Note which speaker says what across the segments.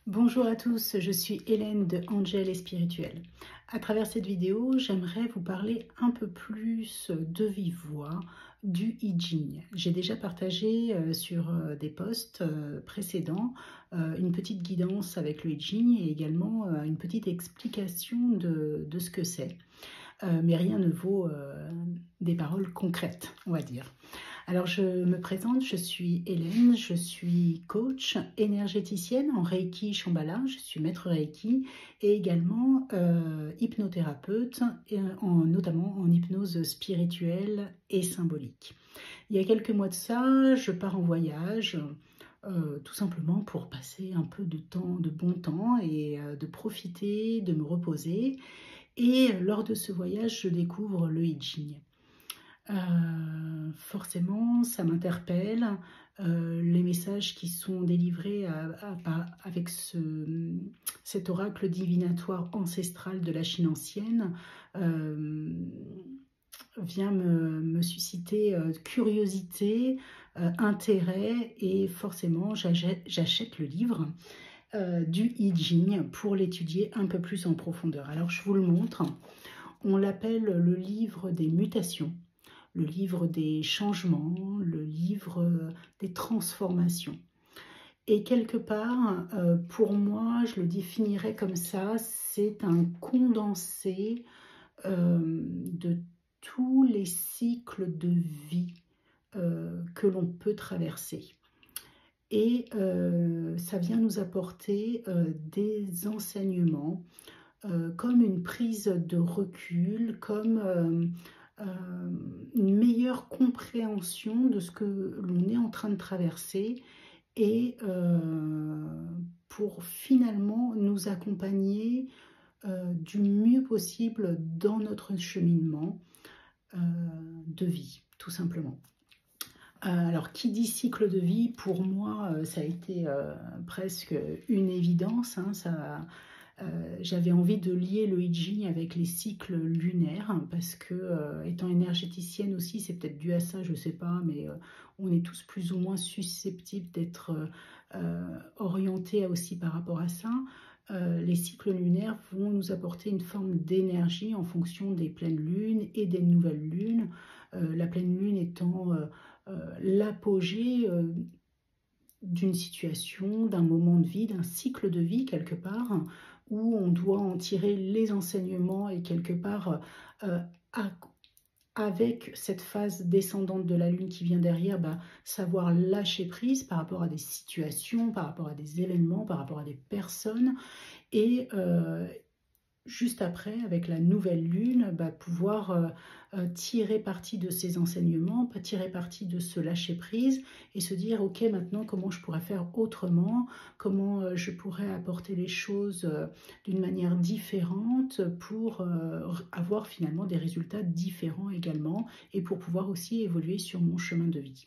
Speaker 1: Bonjour à tous, je suis Hélène de Angel et Spirituel. À travers cette vidéo, j'aimerais vous parler un peu plus de vive voix du I Ching. J'ai déjà partagé sur des posts précédents une petite guidance avec le I Ching et également une petite explication de ce que c'est. Mais rien ne vaut des paroles concrètes, on va dire. Alors je me présente, je suis Hélène, je suis coach énergéticienne en Reiki Shambhala, je suis maître Reiki et également hypnothérapeute, notamment en hypnose spirituelle et symbolique. Il y a quelques mois de ça, je pars en voyage, tout simplement pour passer un peu de temps, de bon temps et de profiter, de me reposer. Et lors de ce voyage, je découvre le I Ching. Forcément, ça m'interpelle. Les messages qui sont délivrés avec cet oracle divinatoire ancestral de la Chine ancienne vient me susciter curiosité, intérêt, et forcément j'achète le livre du I Ching pour l'étudier un peu plus en profondeur. Alors je vous le montre, on l'appelle le livre des mutations, le livre des changements, le livre des transformations. Et quelque part, pour moi, je le définirais comme ça, c'est un condensé de tous les cycles de vie que l'on peut traverser. Et ça vient nous apporter des enseignements, comme une prise de recul, comme une meilleure compréhension de ce que l'on est en train de traverser et pour finalement nous accompagner du mieux possible dans notre cheminement de vie, tout simplement. Alors, qui dit cycle de vie, pour moi, ça a été presque une évidence. J'avais envie de lier le I Ching avec les cycles lunaires, parce que, étant énergéticienne aussi, c'est peut-être dû à ça, je ne sais pas, mais on est tous plus ou moins susceptibles d'être orientés aussi par rapport à ça. Les cycles lunaires vont nous apporter une forme d'énergie en fonction des pleines lunes et des nouvelles lunes. La pleine lune étant l'apogée d'une situation, d'un moment de vie, d'un cycle de vie quelque part, où on doit en tirer les enseignements et quelque part avec cette phase descendante de la lune qui vient derrière, savoir lâcher prise par rapport à des situations, par rapport à des événements, par rapport à des personnes, et juste après, avec la nouvelle lune, pouvoir tirer parti de ces enseignements, tirer parti de ce lâcher-prise et se dire, ok, maintenant, comment je pourrais faire autrement, comment je pourrais apporter les choses d'une manière différente pour avoir finalement des résultats différents également et pour pouvoir aussi évoluer sur mon chemin de vie.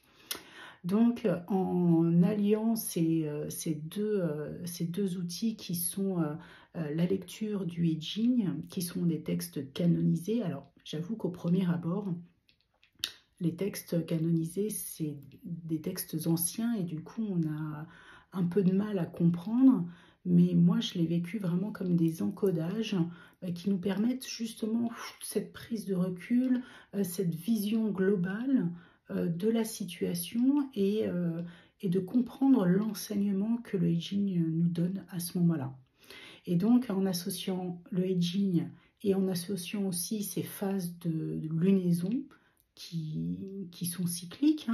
Speaker 1: Donc, en alliant ces deux outils qui sont la lecture du I Ching, qui sont des textes canonisés. Alors, j'avoue qu'au premier abord, les textes canonisés, c'est des textes anciens et du coup, on a un peu de mal à comprendre. Mais moi, je l'ai vécu vraiment comme des encodages qui nous permettent justement cette prise de recul, cette vision globale de la situation et de comprendre l'enseignement que le I Ching nous donne à ce moment-là. Et donc, en associant le I Ching et en associant aussi ces phases de lunaison qui sont cycliques,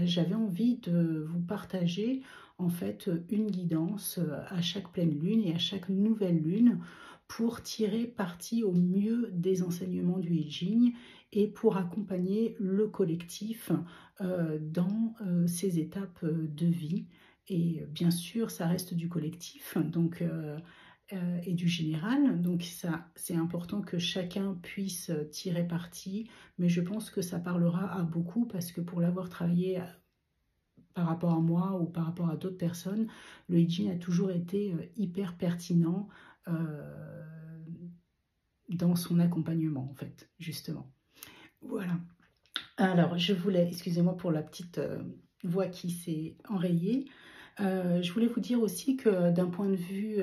Speaker 1: j'avais envie de vous partager en fait une guidance à chaque pleine lune et à chaque nouvelle lune pour tirer parti au mieux des enseignements du I Ching et pour accompagner le collectif dans ces étapes de vie. Et bien sûr, ça reste du collectif donc, et du général. Donc ça, c'est important que chacun puisse tirer parti. Mais je pense que ça parlera à beaucoup parce que pour l'avoir travaillé par rapport à moi ou par rapport à d'autres personnes, le I Ching a toujours été hyper pertinent dans son accompagnement, en fait, justement. Voilà. Alors, je voulais, excusez-moi pour la petite voix qui s'est enrayée, Je voulais vous dire aussi que d'un point de vue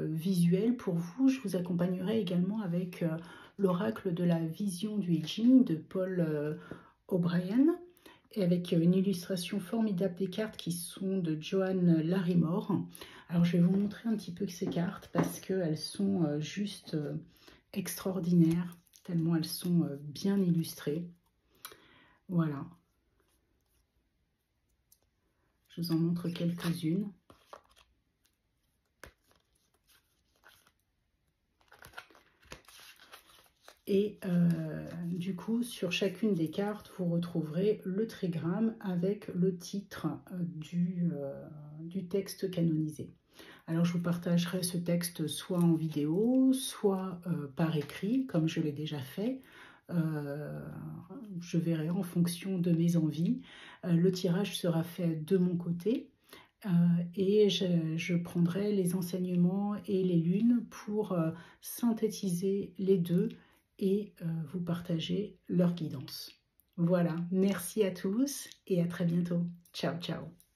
Speaker 1: visuel, pour vous, je vous accompagnerai également avec l'oracle de la vision du I Ching de Paul O'Brien, et avec une illustration formidable des cartes qui sont de Joanne Larimore. Alors je vais vous montrer un petit peu ces cartes parce qu'elles sont juste extraordinaires, tellement elles sont bien illustrées. Voilà. Je vous en montre quelques-unes. Et du coup, sur chacune des cartes, vous retrouverez le trigramme avec le titre du texte canonisé. Alors, je vous partagerai ce texte soit en vidéo, soit par écrit, comme je l'ai déjà fait. Je verrai en fonction de mes envies. Le tirage sera fait de mon côté. Et je prendrai les enseignements et les lunes pour synthétiser les deux et vous partager leur guidance. Voilà, merci à tous et à très bientôt. Ciao, ciao.